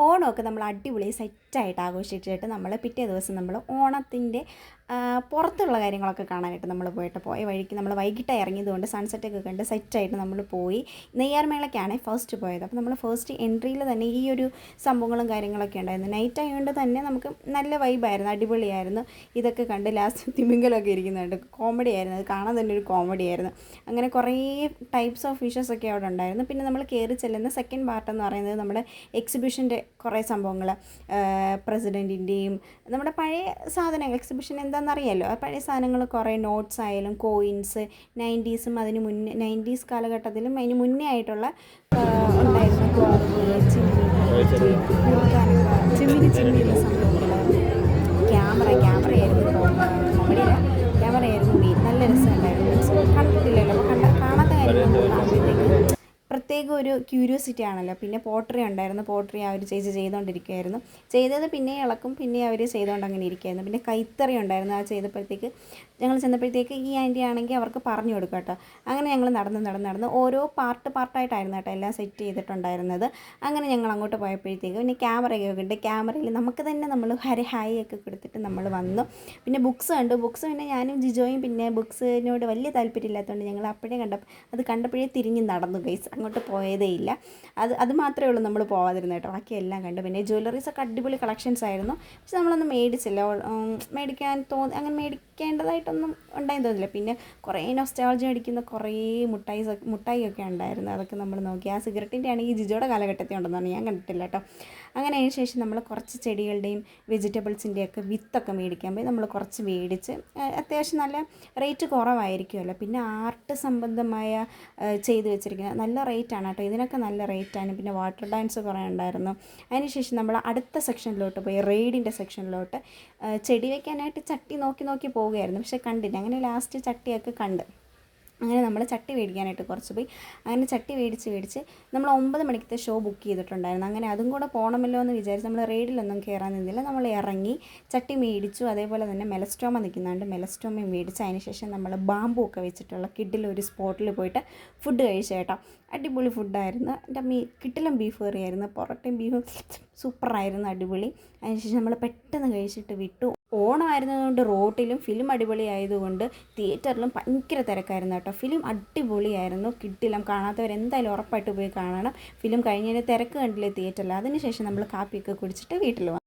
ഓണമൊക്കെ നമ്മൾ അടിപൊളി സെറ്റായിട്ട് ആഘോഷിച്ചിട്ട് നമ്മൾ പിറ്റേ ദിവസം നമ്മൾ ഓണത്തിൻ്റെ പുറത്തുള്ള കാര്യങ്ങളൊക്കെ കാണാനായിട്ട് നമ്മൾ പോയ വഴിക്ക് നമ്മൾ വൈകിട്ട് ഇറങ്ങിയതുകൊണ്ട് സൺസെറ്റൊക്കെ കണ്ട് സെറ്റായിട്ട് നമ്മൾ പോയി. നെയ്യാർമേളയ്ക്കാണ് ഫസ്റ്റ് പോയത്. അപ്പോൾ നമ്മൾ ഫസ്റ്റ് എൻട്രിയിൽ തന്നെ ഈ ഒരു സംഭവങ്ങളും കാര്യങ്ങളൊക്കെ ഉണ്ടായിരുന്നു. നൈറ്റ് ആയതുകൊണ്ട് തന്നെ നമുക്ക് നല്ല വൈബായിരുന്നു, അടിപൊളിയായിരുന്നു. ഇതൊക്കെ കണ്ട് ലാസ്റ്റ് തിമിംഗലമൊക്കെ ഇരിക്കുന്നുണ്ട്, കോമഡി ആയിരുന്നു. അത് കാണാൻ തന്നെ ഒരു കോമഡി ആയിരുന്നു. അങ്ങനെ കുറേ ടൈപ്സ് ഓഫ് ഫിഷസ് ഒക്കെ അവിടെ ഉണ്ടായിരുന്നു. പിന്നെ നമ്മൾ കയറി ചെല്ലുന്ന സെക്കൻഡ് പാർട്ട് എന്ന് പറയുന്നത് നമ്മുടെ എക്സിബിഷൻ്റെ കുറേ സംഭവങ്ങൾ, പ്രസിഡൻറ്റിൻ്റെയും നമ്മുടെ പഴയ സാധനങ്ങൾ, എക്സിബിഷൻ എന്താണെന്നറിയാമല്ലോ, ആ പഴയ സാധനങ്ങൾ കുറേ നോട്ട്സ് ആയാലും കോയിൻസ്, 90s അതിന് മുന്നേ 90s കാലഘട്ടത്തിലും അതിന് മുന്നേ ആയിട്ടുള്ള ഉണ്ടായിരുന്ന ചിമ്മിനി സംഭവങ്ങൾ, ക്യാമറയായിരുന്നു കോമഡിയില്ല, ക്യാമറയായിരുന്നു മെയിൻ. നല്ല രസമുണ്ടായിരുന്നു. കണ്ടിട്ടില്ലല്ലോ, കാണാത്ത കാര്യങ്ങൾ കാണുമ്പോഴത്തേക്ക് പ്രത്യേക ഒരു ക്യൂരിയോസിറ്റി ആണല്ലോ. പിന്നെ പോട്രി ഉണ്ടായിരുന്നു. പോട്രി അവർ ചേച്ചി ചെയ്തുകൊണ്ടിരിക്കുകയായിരുന്നു. ചെയ്തത് പിന്നെ ഇളക്കും, പിന്നെ അവർ ചെയ്തുകൊണ്ട് അങ്ങനെ ഇരിക്കുകയായിരുന്നു. പിന്നെ കൈത്തറി ഉണ്ടായിരുന്നു. അത് ചെയ്തപ്പോഴത്തേക്ക് ഞങ്ങൾ ചെന്നപ്പോഴത്തേക്ക് ഈ ആൻറ്റി ആണെങ്കിൽ അവർക്ക് പറഞ്ഞു കൊടുക്കുക കേട്ടോ. അങ്ങനെ ഞങ്ങൾ നടന്ന് ഓരോ പാർട്ടായിട്ടായിരുന്നു കേട്ടോ എല്ലാം സെറ്റ് ചെയ്തിട്ടുണ്ടായിരുന്നത്. അങ്ങനെ ഞങ്ങൾ അങ്ങോട്ട് പോയപ്പോഴത്തേക്ക് പിന്നെ ക്യാമറയൊക്കെ ഉണ്ട്. ക്യാമറയിൽ നമുക്ക് തന്നെ നമ്മൾ ഹായ് ഒക്കെ കൊടുത്തിട്ട് നമ്മൾ വന്നു. പിന്നെ ബുക്സ് കണ്ടു. ബുക്സ് പിന്നെ ഞാനും ജിജോയും പിന്നെ ബുക്സിനോട് വലിയ താല്പര്യമില്ലാത്തതുകൊണ്ട് ഞങ്ങൾ അപ്പോഴേ കണ്ടപ്പോഴേ തിരിഞ്ഞ് നടന്നു ഗൈസ്. അങ്ങോട്ട് പോയതേ ഇല്ല. അത് മാത്രമേ ഉള്ളൂ നമ്മൾ പോകാതിരുന്നത് കേട്ടോ. ബാക്കിയെല്ലാം കണ്ടു. പിന്നെ ജ്വല്ലറീസൊക്കെ അടിപൊളി കളക്ഷൻസ് ആയിരുന്നു. പക്ഷെ നമ്മളൊന്നും മേടിച്ചില്ല. മേടിക്കാൻ അങ്ങനെ മേടിക്കേണ്ടതായിട്ടൊന്നും ഉണ്ടായെന്ന് തോന്നില്ല. പിന്നെ കുറേ നൊസ്റ്റാൾജി അടിക്കുന്ന കുറേ മുട്ടായിയൊക്കെ ഉണ്ടായിരുന്നു. അതൊക്കെ നമ്മൾ നോക്കി. ആ സിഗരറ്റിൻ്റെ ആണെങ്കിൽ ജിജോയുടെ കാലഘട്ടത്തിൽ ഉണ്ടെന്നാണ്, ഞാൻ കണ്ടിട്ടില്ല കേട്ടോ. അങ്ങനെ അതിന് ശേഷം നമ്മൾ കുറച്ച് ചെടികളുടെയും വെജിറ്റബിൾസിൻ്റെയൊക്കെ വിത്തൊക്കെ മേടിക്കാൻ പോയി. നമ്മൾ കുറച്ച് മേടിച്ച്, അത്യാവശ്യം നല്ല റേറ്റ് കുറവായിരിക്കുമല്ലോ. പിന്നെ ആർട്ട് സംബന്ധമായ ചെയ്ത് വെച്ചിരിക്കുന്ന നല്ല റേറ്റാണ് കേട്ടോ. ഇതിനൊക്കെ നല്ല റേറ്റാണ്. പിന്നെ വാട്ടർ ഡാൻസ് കുറേ ഉണ്ടായിരുന്നു. അതിനുശേഷം നമ്മൾ അടുത്ത സെക്ഷനിലോട്ട് പോയി, റെയ്ഡിൻ്റെ സെക്ഷനിലോട്ട്. ചെടി വയ്ക്കാനായിട്ട് ചട്ടി നോക്കി പോവുകയായിരുന്നു, പക്ഷെ കണ്ടില്ല. അങ്ങനെ ലാസ്റ്റ് ചട്ടിയൊക്കെ കണ്ട് അങ്ങനെ നമ്മൾ ചട്ടി മേടിക്കാനായിട്ട് കുറച്ച് പോയി. അങ്ങനെ ചട്ടി മേടിച്ച് നമ്മൾ 9 മണിക്കത്തെ ഷോ ബുക്ക് ചെയ്തിട്ടുണ്ടായിരുന്നു. അങ്ങനെ അതും കൂടെ പോകണമല്ലോ എന്ന് വിചാരിച്ച് നമ്മൾ റെയ്ഡിലൊന്നും കയറാൻ നിന്നില്ല. നമ്മൾ ഇറങ്ങി ചട്ടി മേടിച്ചു. അതേപോലെ തന്നെ മെലസ്റ്റോമ നിൽക്കുന്നുണ്ട്, മെലസ്റ്റോമയും മേടിച്ച് അതിന് ശേഷം നമ്മൾ ബാമ്പു ഒക്കെ വെച്ചിട്ടുള്ള കിഡിലൊരു സ്പോട്ടിൽ പോയിട്ട് ഫുഡ് കഴിച്ചു കേട്ടോ. അടിപൊളി ഫുഡായിരുന്നു. എൻ്റെ കിട്ടിലും ബീഫ് കറിയായിരുന്നു. പൊറോട്ടയും ബീഫും സൂപ്പറായിരുന്നു, അടിപൊളി. അതിനുശേഷം നമ്മൾ പെട്ടെന്ന് കഴിച്ചിട്ട് വിട്ടു. ഓണമായിരുന്നതുകൊണ്ട് റോട്ടിലും ഫിലിം അടിപൊളിയായതുകൊണ്ട് തിയേറ്ററിലും ഭയങ്കര തിരക്കായിരുന്നു കേട്ടോ. ഫിലിം അടിപൊളിയായിരുന്നു, കിട്ടില്ല. കാണാത്തവരെന്തായാലും ഉറപ്പായിട്ട് പോയി കാണണം. ഫിലിം കഴിഞ്ഞതിന് തിരക്ക് കണ്ടില്ലേ തിയേറ്ററിൽ. അതിനുശേഷം നമ്മൾ കാപ്പിയൊക്കെ കുടിച്ചിട്ട് വീട്ടിൽ വന്നു.